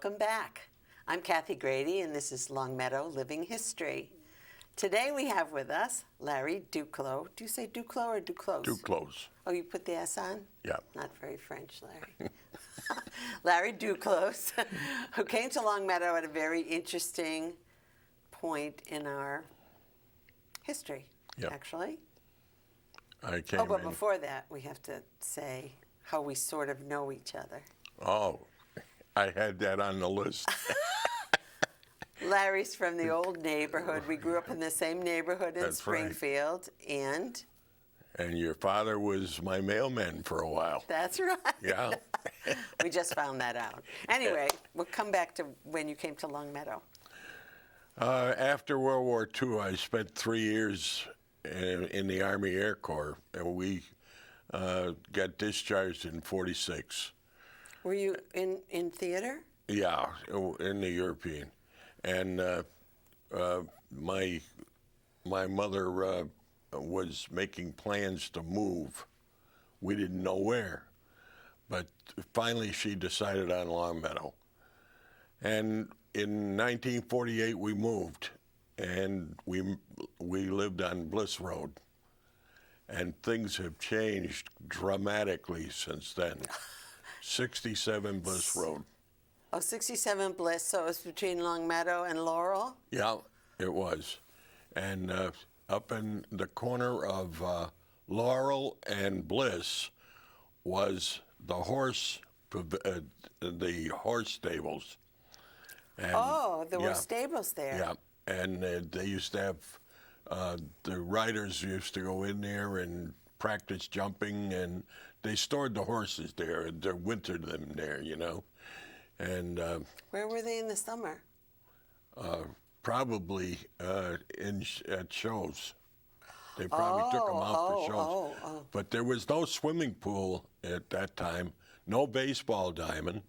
Welcome back. I'm Kathy Grady, and this is Longmeadow Living History. Today we have with us Larry Duclos. Do you say Duclos or Duclos? Duclos. Oh, you put the S on? Yeah. Not very French, Larry. Larry Duclos, who came to Longmeadow at a very interesting point in our history, actually. But before that, we have to say how we sort of know each other. Oh, I had that on the list. Larry's from the old neighborhood. We grew up in the same neighborhood in Springfield, and your father was my mailman for a while. That's right. Yeah. We just found that out. Anyway, we'll come back to when you came to Longmeadow. After World War II, I spent 3 years in the Army Air Corps, and we got discharged in '46. Were you in theater? Yeah, in the European. And my mother was making plans to move. We didn't know where, but finally she decided on Longmeadow. And in 1948 we moved, and we lived on Bliss Road. And things have changed dramatically since then. 67 Bliss Road. Oh, 67 Bliss, so it was between Longmeadow and Laurel? Yeah, it was. And up in the corner of Laurel and Bliss was the horse stables. And, there were stables there. Yeah, and they used to have, the riders used to go in there and practice jumping, and they stored the horses there, and they wintered them there, you know. And where were they in the summer? Probably at shows. They probably took them out for shows. But there was no swimming pool at that time, no baseball diamond,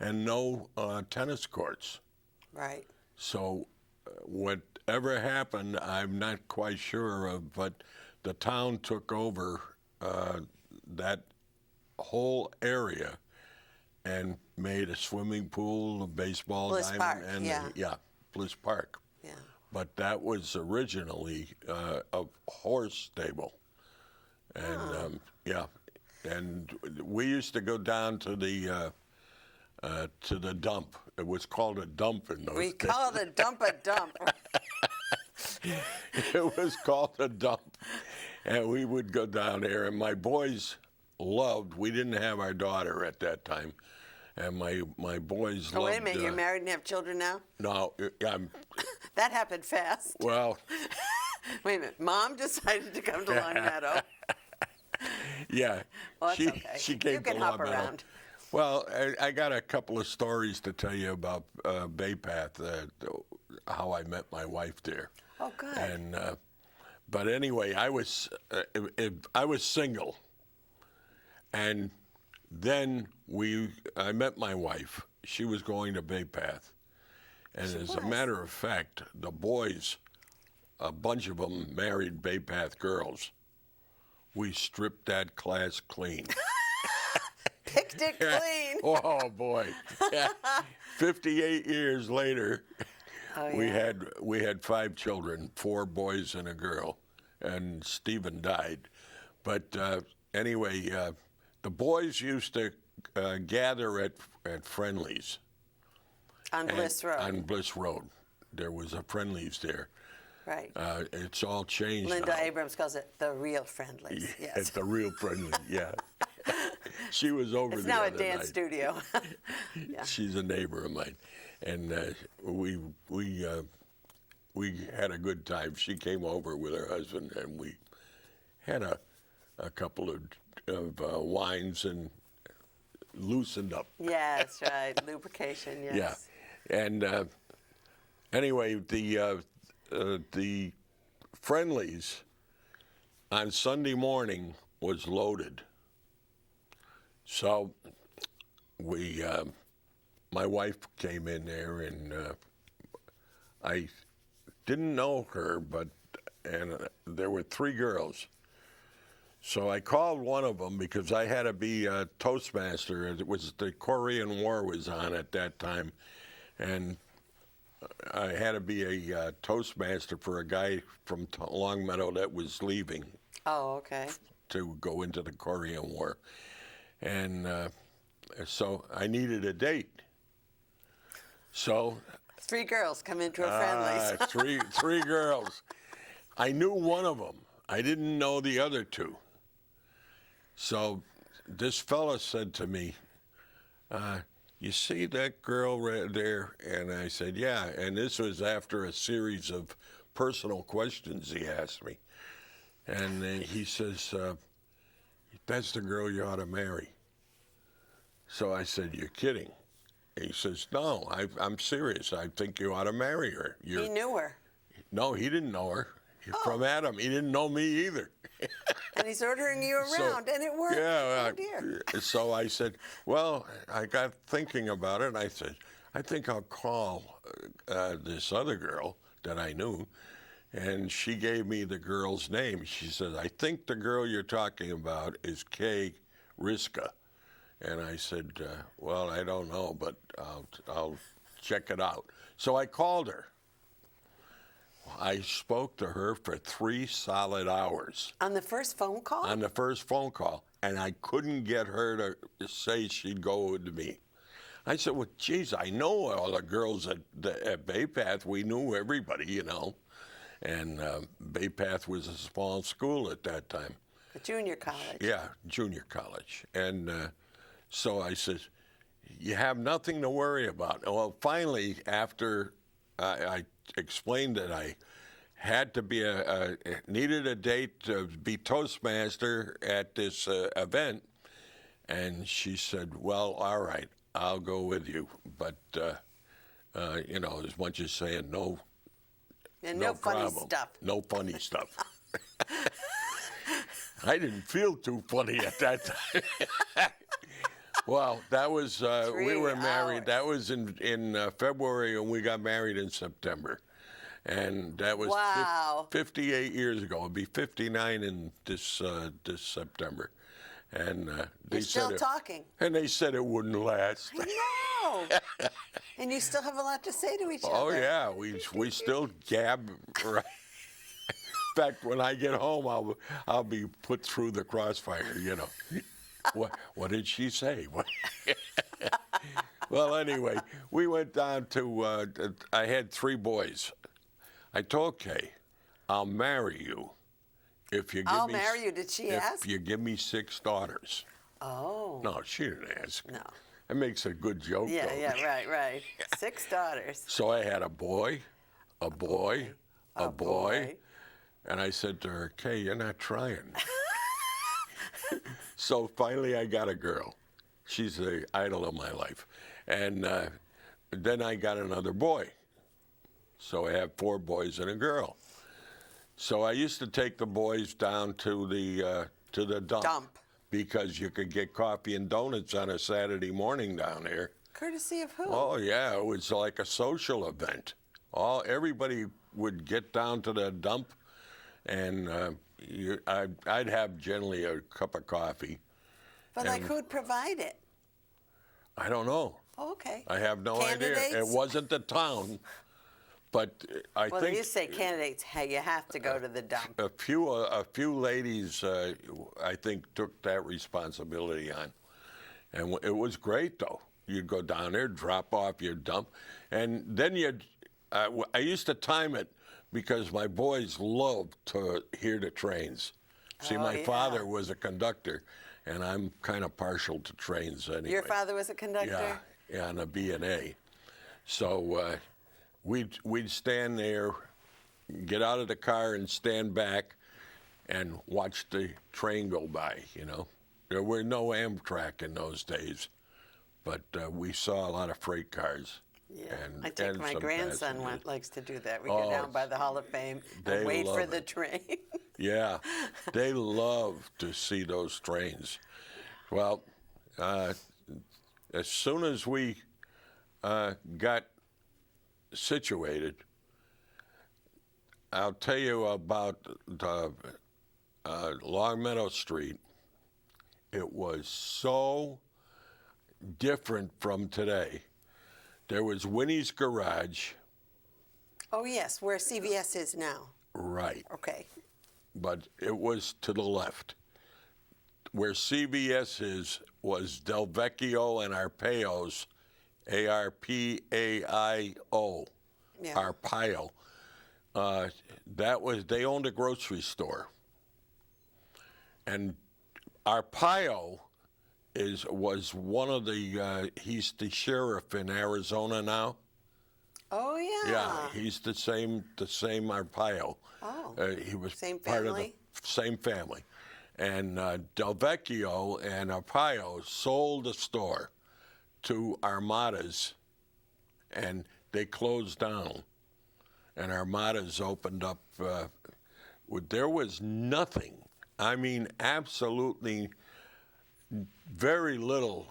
and no tennis courts. Right. So whatever happened, I'm not quite sure of, but the town took over that whole area and made a swimming pool, a baseball Bliss diamond, Park, and Bliss Park. Yeah. But that was originally a horse stable, and and we used to go down to the dump. It was called a dump in those days. We called a dump a dump. It was called a dump, and we would go down there, and my boys loved. We didn't have our daughter at that time. And my boys loved... Oh, wait a minute, you're married and have children now? No, I'm... That happened fast. Well... Wait a minute, Mom decided to come to Longmeadow. Yeah, well, that's okay. She came you can to hop Longmeadow. Around. Well, I got a couple of stories to tell you about Bay Path, how I met my wife there. Oh, good. And but anyway, I was single, and then I met my wife. She was going to Bay Path, and as a matter of fact, the boys, a bunch of them married Bay Path girls. We stripped that class clean. Picked it clean. Oh boy! Yeah. 58 years later, we had 5 children, 4 boys and a girl, and Stephen died. But anyway, the boys used to gather at Friendly's. On Bliss Road. On Bliss Road. There was a Friendly's there. Right. It's all changed Linda now. Abrams calls it the real Friendly's. Yes. It's the real Friendly's, yeah. She was over it's the now other a dance night. studio. Yeah. She's a neighbor of mine. And we had a good time. She came over with her husband, and we had a couple of wines and loosened up. Yeah, that's right. Lubrication, yes. Yeah. And anyway, the Friendly's on Sunday morning was loaded. So my wife came in there, and I didn't know her, and there were 3 girls. So I called one of them because I had to be a Toastmaster. It was the Korean War was on at that time, and I had to be a Toastmaster for a guy from Longmeadow that was leaving Oh, okay. to go into the Korean War. And so I needed a date. So 3 girls come into a friendlies. three girls. I knew one of them. I didn't know the other 2. So this fella said to me, you see that girl right there? And I said, yeah. And this was after a series of personal questions he asked me. And he says, that's the girl you ought to marry. So I said, you're kidding. He says, no, I'm serious. I think you ought to marry her. He knew her. No, he didn't know her. From Adam, he didn't know me either. And he's ordering you around, and it worked. Yeah, oh, dear. So I said, well, I got thinking about it, and I said, I think I'll call this other girl that I knew, and she gave me the girl's name. She said, I think the girl you're talking about is Kay Riska. And I said, well, I don't know, but I'll check it out. So I called her. I spoke to her for 3 solid hours. On the first phone call? On the first phone call. And I couldn't get her to say she'd go with me. I said, well, geez, I know all the girls at Bay Path. We knew everybody, you know. And Bay Path was a small school at that time. A junior college. Yeah, junior college. And so I said, you have nothing to worry about. Well, finally, after I explained that I had to be needed a date to be Toastmaster at this event, and she said, well, all right, I'll go with you, but you know, as much as saying no. And no funny problem. stuff. No funny stuff. I didn't feel too funny at that time. Well, that was, we were married. That was in February, and we got married in September. And that was wow. 58 years ago. It'll be 59 in this September. And they You're still said talking. And they said it wouldn't last. I know. And you still have a lot to say to each other. Oh, yeah. We still gab. Right. In fact, when I get home, I'll be put through the crossfire, you know. What did she say? Well, anyway, we went down to, I had 3 boys. I told Kay, I'll marry you if you give I'll me... marry you, did she ask? If you give me 6 daughters. Oh. No, she didn't ask. No. That makes a good joke, yeah, though. Yeah, right. 6 daughters. So I had a boy, a boy, a boy. And I said to her, Kay, you're not trying. So finally I got a girl. She's the idol of my life. And then I got another boy. So I have 4 boys and a girl. So I used to take the boys down to the dump. Because you could get coffee and donuts on a Saturday morning down there. Courtesy of who? Oh, yeah, it was like a social event. Everybody would get down to the dump, and I'd have generally a cup of coffee. But like who'd provide it? I don't know. Oh, okay. I have no Candidates? idea. It wasn't the town, but I well, think... Well, you say candidates, hey, you have to go to the dump. A few ladies, I think, took that responsibility on. And it was great, though. You'd go down there, drop off your dump, and then I used to time it because my boys loved to hear the trains. See, my father was a conductor, and I'm kind of partial to trains anyway. Your father was a conductor? Yeah, on a B&A. So we'd stand there, get out of the car and stand back and watch the train go by, you know. There were no Amtrak in those days, but we saw a lot of freight cars. Yeah, I think my grandson likes to do that. We go down by the Hall of Fame and wait for the train. Yeah, they love to see those trains. Well, as soon as we got situated, I'll tell you about the Longmeadow Street. It was so different from today There was Winnie's Garage. Oh, yes, where CVS is now. Right. Okay. But it was to the left. Where CVS is was Del Vecchio and Arpaio's, Arpaio, Yeah. Arpaio. They owned a grocery store. And Arpaio was one of the, he's the sheriff in Arizona now. Oh, yeah. Yeah, he's the same Arpaio. Oh, he was same part of family? the same family. And Del Vecchio and Arpaio sold the store to Armada's, and they closed down. And Armada's opened up. There was nothing. I mean, absolutely very little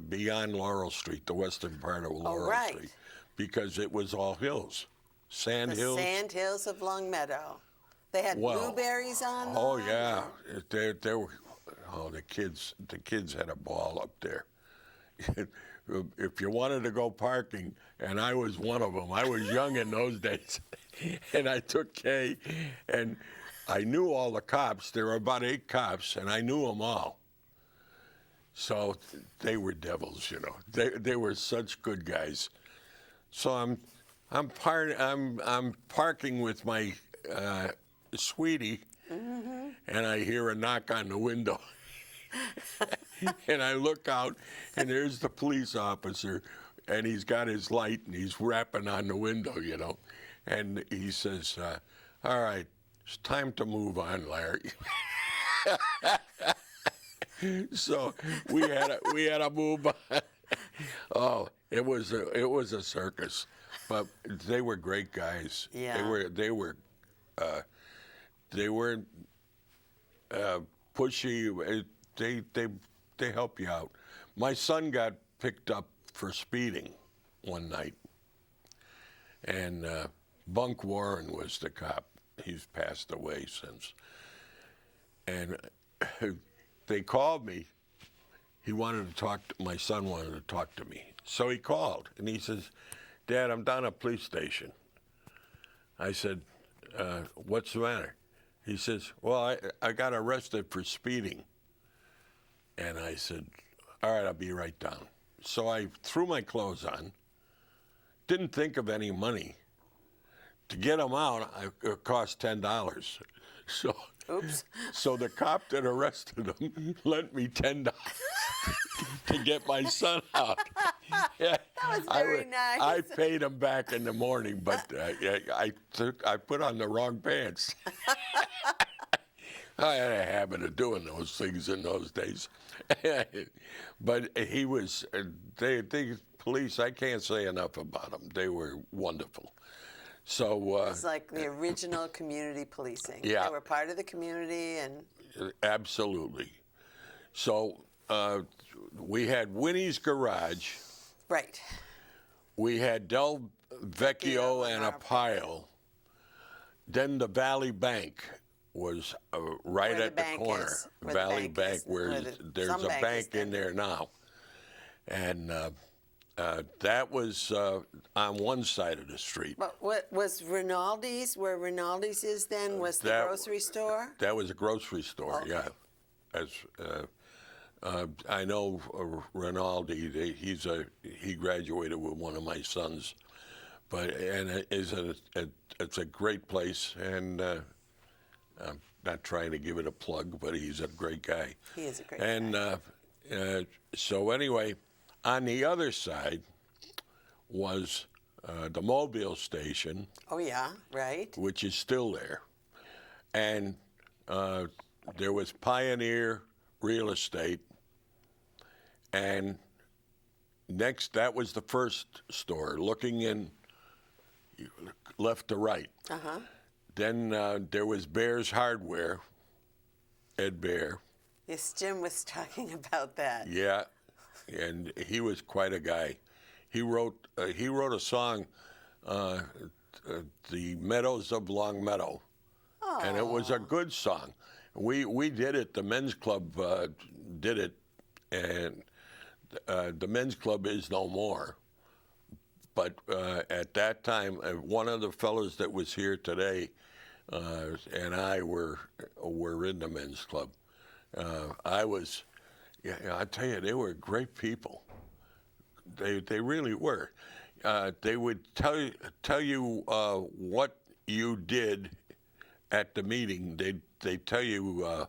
beyond Laurel Street, the western part of Laurel right. Street, because it was all hills, sand The hills. sand hills of Longmeadow. They had blueberries on them. Oh yeah, there were. Oh, the kids had a ball up there. If you wanted to go parking, and I was one of them. I was young in those days, and I took Kay, and I knew all the cops. There were about 8 cops, and I knew them all. So they were devils, you know. They were such good guys. So I'm parking with my sweetie, and I hear a knock on the window. And I look out, and there's the police officer, and he's got his light, and he's rapping on the window, you know. And he says, all right, it's time to move on, Larry. So we had to move on. Oh, it was a circus, but they were great guys. Yeah. They were pushy. They help you out. My son got picked up for speeding one night, and Bunk Warren was the cop. He's passed away since. And they called me. My son wanted to talk to me. So he called, and he says, Dad, I'm down at police station. I said, what's the matter? He says, well, I got arrested for speeding. And I said, all right, I'll be right down. So I threw my clothes on, didn't think of any money. To get him out, it cost $10. So, oops. So the cop that arrested him lent me $10 to get my son out. Yeah, That was very nice. I paid him back in the morning, but I put on the wrong pants. I had a habit of doing those things in those days. But he was, the police, I can't say enough about them. They were wonderful. So It's like the original community policing. Yeah. They were part of the community, and absolutely. So we had Winnie's Garage. right. We had Del Vecchio and Arpaio. Then the Valley Bank was right Where the at the bank corner. is. Where the Valley bank Bank, is. where Where there's some a bank bank is in there now. And that was on one side of the street. But what was Rinaldi's? Where Rinaldi's is then was the grocery store? That was a grocery store, Okay. yeah. As I know Rinaldi, he graduated with one of my sons, and it's a great place, and I'm not trying to give it a plug, but he's a great guy. He is a great guy. And so anyway, on the other side was the Mobile station, Oh, yeah, right. which is still there, and there was Pioneer Real Estate, and next, that was the first store, looking in left to right. Uh-huh. Then there was Bear's Hardware, Ed Bear. Yes, Jim was talking about that. Yeah, and he was quite a guy. He wrote a song, "The Meadows of Longmeadow," and it was a good song. We did it. The men's club did it, and the men's club is no more. But at that time, one of the fellows that was here today and I were in the men's club. I tell you, they were great people. They really were. They would tell you what you did at the meeting. They'd tell you.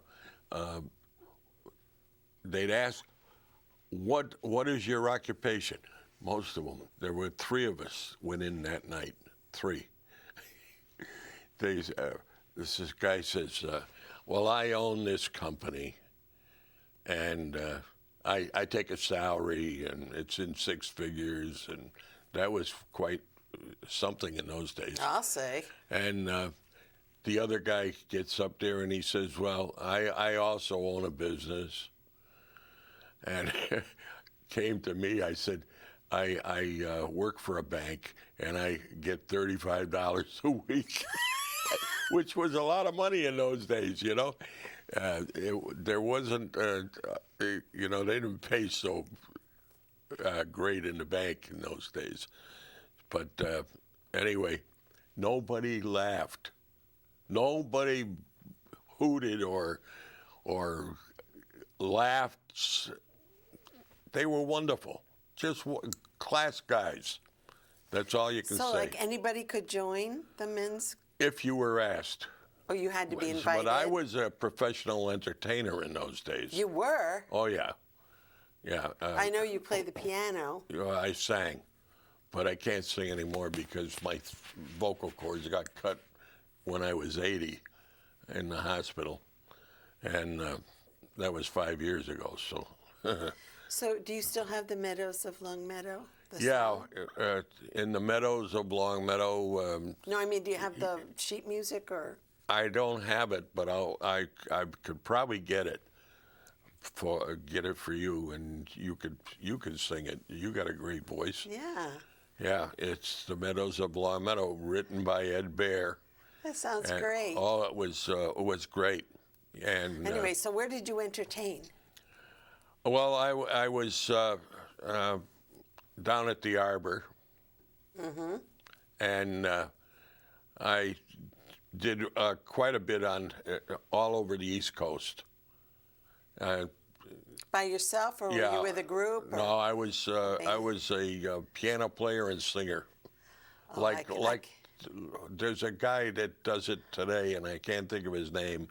They'd ask, "What is your occupation?" Most of them. There were 3 of us went in that night. 3. This guy says, "Well, I own this company, and I take a salary, and it's in 6 figures," and that was quite something in those days. I'll say. And the other guy gets up there and he says, "Well, I also own a business," and came to me. I said, I work for a bank, and I get $35 a week, which was a lot of money in those days, you know. There wasn't, they didn't pay so great in the bank in those days. But anyway, nobody laughed. Nobody hooted or laughed. They were wonderful. Just class guys. That's all you can say. So, like, anybody could join the men's? If you were asked. Or you had to be invited? But I was a professional entertainer in those days. You were? Oh, yeah. Yeah. I know you play the piano. I sang, but I can't sing anymore because my vocal cords got cut when I was 80 in the hospital. And that was 5 years ago, so... So, do you still have the Meadows of Longmeadow? Yeah, in the Meadows of Longmeadow. No, I mean, do you have the sheet music or? I don't have it, but I could probably get it for you, and you could sing it. You got a great voice. Yeah. Yeah, it's the Meadows of Longmeadow, written by Ed Baer. That sounds great. Oh, it was great. And anyway, so where did you entertain? Well, I was down at the Arbor, and I did quite a bit on all over the East Coast. By yourself, or were you with a group? Or? No, I was a piano player and singer. Oh, there's a guy that does it today, and I can't think of his name,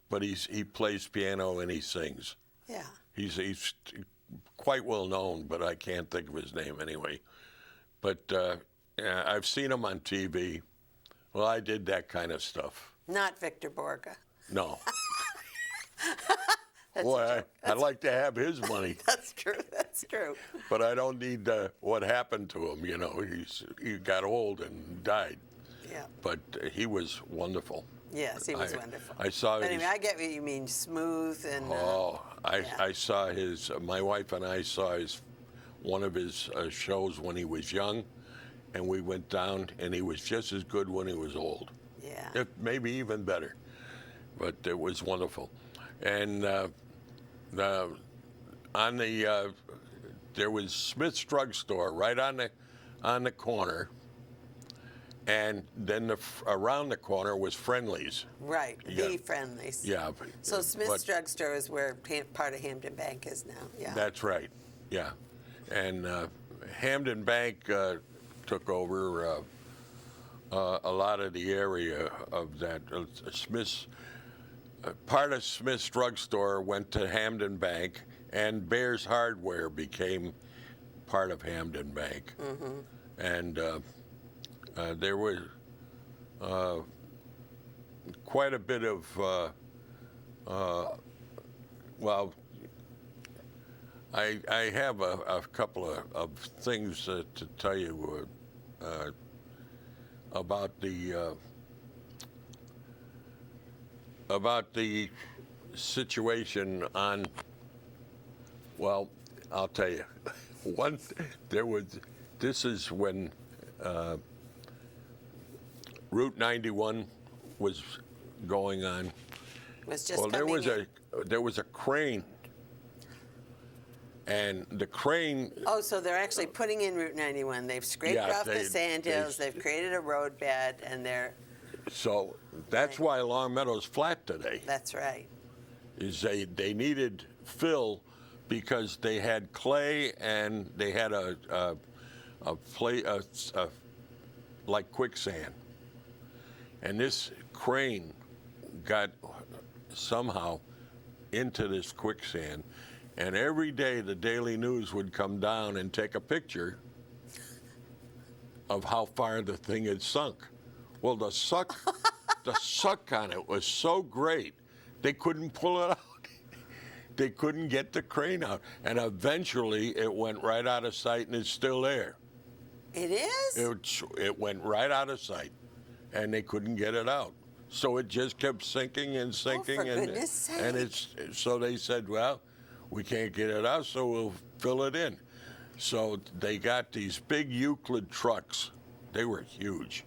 but he plays piano and he sings. Yeah. He's quite well known, but I can't think of his name anyway. But I've seen him on TV. Well, I did that kind of stuff. Not Victor Borga. No. Boy, I'd like to have his money. That's true. That's true. But I don't need what happened to him. You know, he got old and died. Yeah. But he was wonderful. Yes, he was wonderful. I saw. Anyway, I get what you mean, smooth and. I saw his. My wife and I saw one of his shows when he was young, and we went down, and he was just as good when he was old. Yeah. Maybe even better, but it was wonderful, and there was Smith's Drugstore right on the corner. And then around the corner was Friendly's. Right, the Friendly's. Yeah. So Smith's Drugstore is where part of Hampden Bank is now. Yeah. That's right. Yeah, and Hampden Bank took over a lot of the area of that. Part of Smith's Drugstore went to Hampden Bank, and Bear's Hardware became part of Hampden Bank. Mm-hmm. And there was quite a bit of, I have a couple of things to tell you about the situation on, well, I'll tell you. This is when Route 91 was going on. Was just there was a crane And the crane, Oh, so they're actually putting in Route 91. They've scraped Yeah, off the sand hills. They've created a roadbed, and they're. so that's Right. why Long Meadow's flat today. That's right. Is they needed fill because they had clay and they had a like quicksand, and this crane got somehow into this quicksand, and every day the Daily News would come down and take a picture of how far the thing had sunk. Well, the suck on it was so great they couldn't pull it out. They couldn't get the crane out, and eventually it went right out of sight, and it's still there. It is? It went right out of sight, and they couldn't get it out. So it just kept sinking and sinking, for goodness sake. and so they said, well, we can't get it out, so we'll fill it in. So they got these big Euclid trucks. They were huge,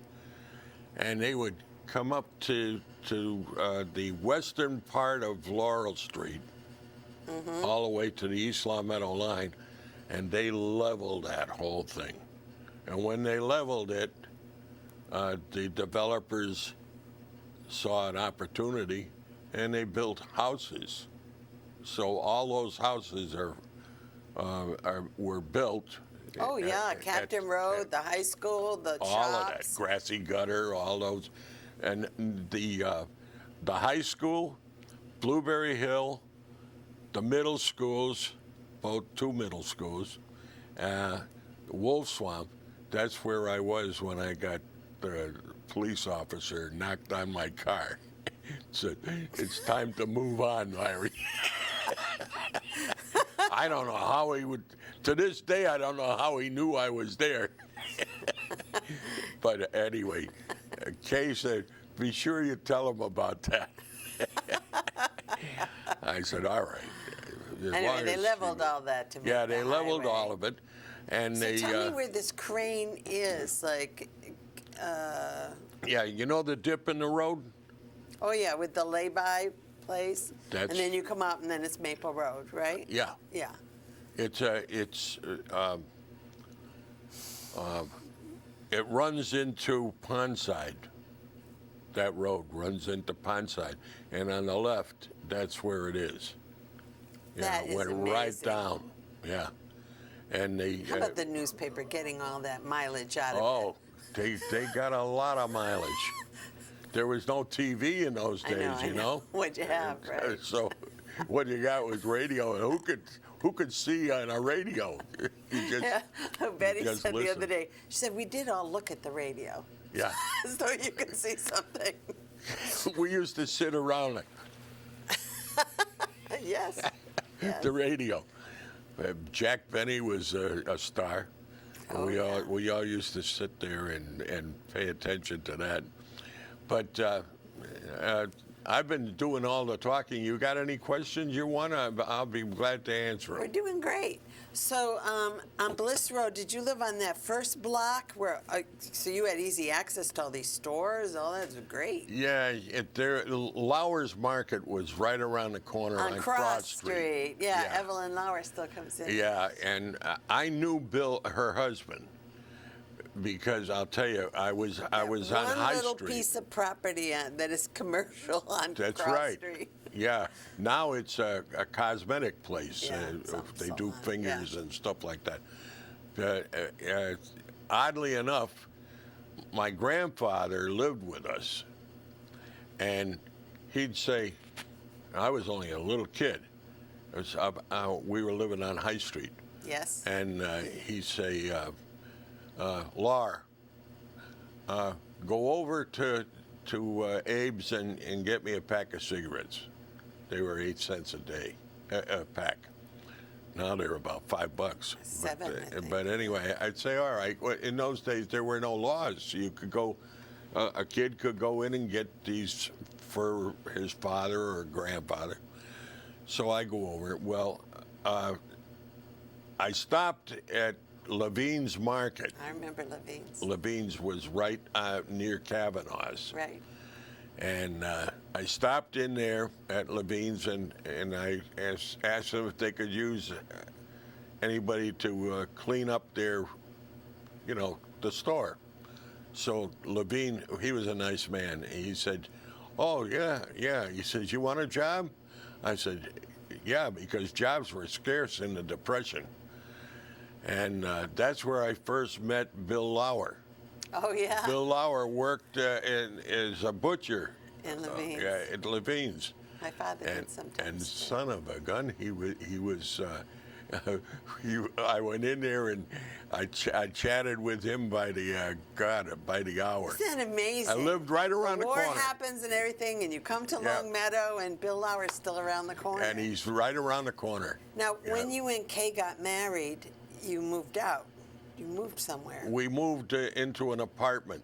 and they would come up to the western part of Laurel Street, all the way to the East Long Meadow line, and they leveled that whole thing. And when they leveled it, the developers saw an opportunity, and they built houses. So all those houses were built. Oh, yeah. Captain Road, the high school, the all shops. of that, Grassy Gutter, all those, and the high school, Blueberry Hill, the middle schools, both two middle schools, Wolf Swamp. That's where I was when I got the police officer knocked on my car. Said, "It's time to move on, Larry." I don't know how he would. To this day, I don't know how he knew I was there. But anyway, Kay said, "Be sure you tell him about that." I said, "All right." Anyway, they leveled all that to make Yeah, the they leveled highway. all of it, and So they. tell me where this crane is, like. Yeah, you know the dip in the road? Oh yeah, with the lay-by place, That's- and then you come out, and then it's Maple Road, right? Yeah. Yeah. It runs into Pondside. That road runs into Pondside, and on the left, that's where it is. That it is went right amazing. down. Yeah, and they. How about the newspaper getting all that mileage out of Oh, they got a lot of mileage. There was no TV in those it? days, I you know. What'd you have, right? So, what you got was radio, and who could see on a radio? You just, Yeah. Betty just said the listen. other day, she said, we did all look at the radio. Yeah. So you could see something. We used to sit around Yes. Yes. the radio. Jack Benny was a star. Oh, We all used to sit there and pay attention to that. But I've been doing all the talking. You got any questions you want? I'll be glad to answer We're them. doing great. So on Bliss Road, did you live on that first block where? So you had easy access to all these stores. All that was great. Yeah, Lauer's Market was right around the corner on Cross Street. Yeah, Yeah. Evelyn Lauer still comes in. Yeah, and I knew Bill, her husband, because I'll tell you, I was on High One little Street. piece of property that is commercial on That's Cross right. Street. Yeah, now it's a cosmetic place. Yeah, They some do salon, fingers yeah. and stuff like that. Oddly enough, my grandfather lived with us, and he'd say, I was only a little kid. We were living on High Street, Yes. and he'd say, Lar, go over to Abe's and get me a pack of cigarettes. They were 8 cents a day, a pack. Now they're about $5. Seven, I think. But anyway, I'd say, all right. Well, in those days, there were no laws. You could go, a kid could go in and get these for his father or grandfather. So I go over. Well, I stopped at Levine's Market. I remember Levine's. Levine's was right near Kavanaugh's. Right. And I stopped in there at Levine's and I asked them if they could use anybody to clean up their, the store. So Levine, he was a nice man. He said, "Oh, yeah." He says, "You want a job?" I said, "Yeah," because jobs were scarce in the Depression. And that's where I first met Bill Lauer. Oh, yeah. Bill Lauer worked as a butcher. In Levine's. At Levine's. My father did sometimes. And son of a gun, he was. I went in there and I chatted with him by the hour. Isn't that amazing? I lived right around the corner. War happens and everything, and you come to Long Meadow, and Bill Lauer's still around the corner. And he's right around the corner. Now, when you and Kay got married, you moved out. You moved somewhere. We moved into an apartment,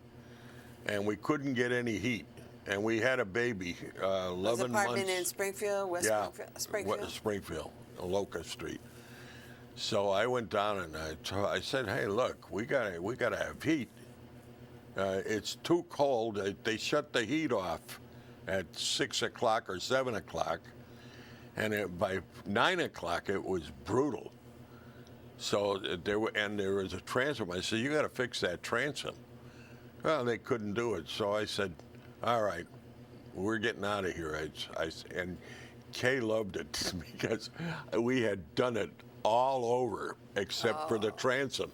and we couldn't get any heat. And we had a baby, 11 months. Apartment in Springfield, West Springfield? Springfield, Locust Street. So I went down and I said, "Hey, look, we gotta have heat. It's too cold. They shut the heat off at 6 o'clock or 7 o'clock, and by 9 o'clock it was brutal. So there was a transom. I said, "You got to fix that transom." Well, they couldn't do it. So I said, "All right, we're getting out of here." And Kay loved it because we had done it all over except for the transom.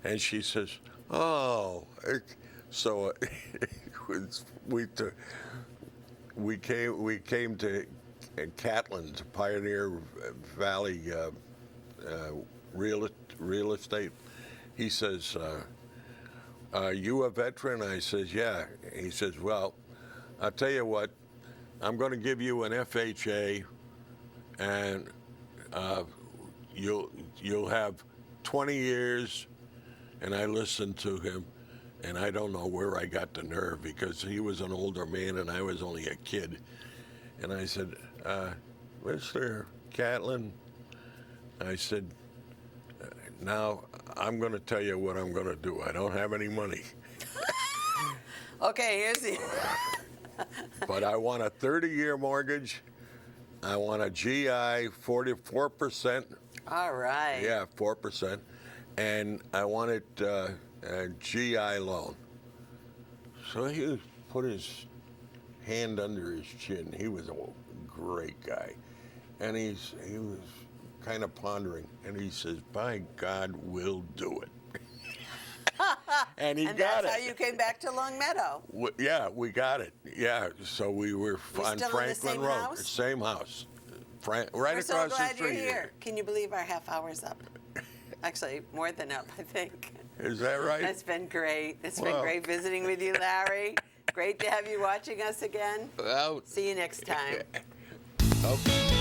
And she says, "Oh." So we came to Catlin's, Pioneer Valley real estate. He says, "You a veteran?" I says, "Yeah." He says, "Well, I'll tell you what, I'm going to give you an FHA, and you'll have 20 years." And I listened to him, and I don't know where I got the nerve, because he was an older man and I was only a kid. And I said, "Mr. Catlin," I said, "now I'm going to tell you what I'm going to do. I don't have any money." Okay, here's the... But I want a 30-year mortgage. I want a GI 44%. All right. Yeah, 4%. And I wanted a GI loan. So he put his hand under his chin. He was a great guy. And he was kind of pondering. And he says, "By God, we'll do it." And he got it. And that's how you came back to Long Meadow. Yeah, we got it. Yeah, so we were on still Franklin in the same Road. house? Same house. Right We're across so glad the street. you're here. Can you believe our half hour's up? Actually, more than up, I think. Is that right? It's been great. It's been great visiting with you, Larry. Great to have you watching us again. Well, see you next time. Okay.